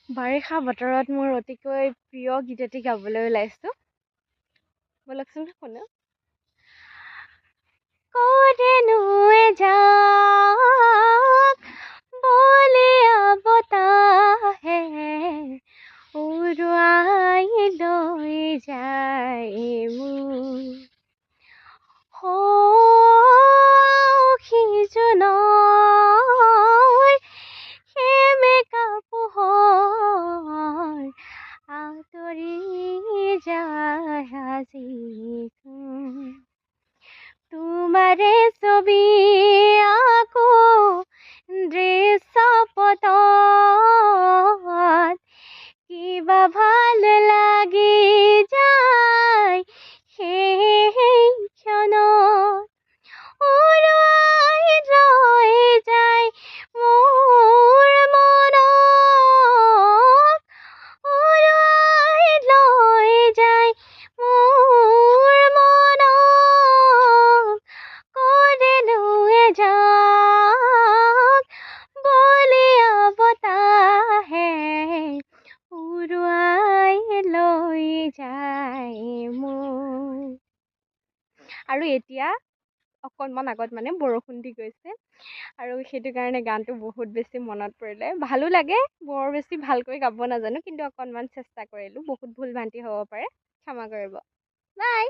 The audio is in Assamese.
বাৰিষা বতৰত মোৰ অতিকৈ প্ৰিয় গীত এটি গাবলৈ ওলাইছোঁ। ব'লকচোন শুনো। ক'তেনো এজাক বলিয়া বতাহে উৰুৱাই লৈ যায় মোৰ সখীজনৰ সেমেকা পোহৰ আঁতৰি যায় আজি তোমাৰে ছবি আকৌ দৃশ্যপটত কিবা ভাল লাগি যায় সেই ক্ষণত উৰুৱাই লৈ যায় মোৰ মনক উৰুৱাই লৈ যায় মোৰ মনক ক'তেনো এজাক বলিয়া বতাহে উৰুৱাই লৈ যায় মোৰ। আৰু এতিয়া অকণমান আগত মানে বৰষুণ দি গৈছে আৰু সেইটো কাৰণে গানটো বহুত বেছি মনত পৰিলে। ভালো লাগে, বৰ বেছি ভালকৈ গাব নাজানো, কিন্তু অকণমান চেষ্টা কৰিলোঁ। বহুত ভুল ভ্ৰান্তি হ'ব পাৰে, ক্ষমা কৰিব। বাই।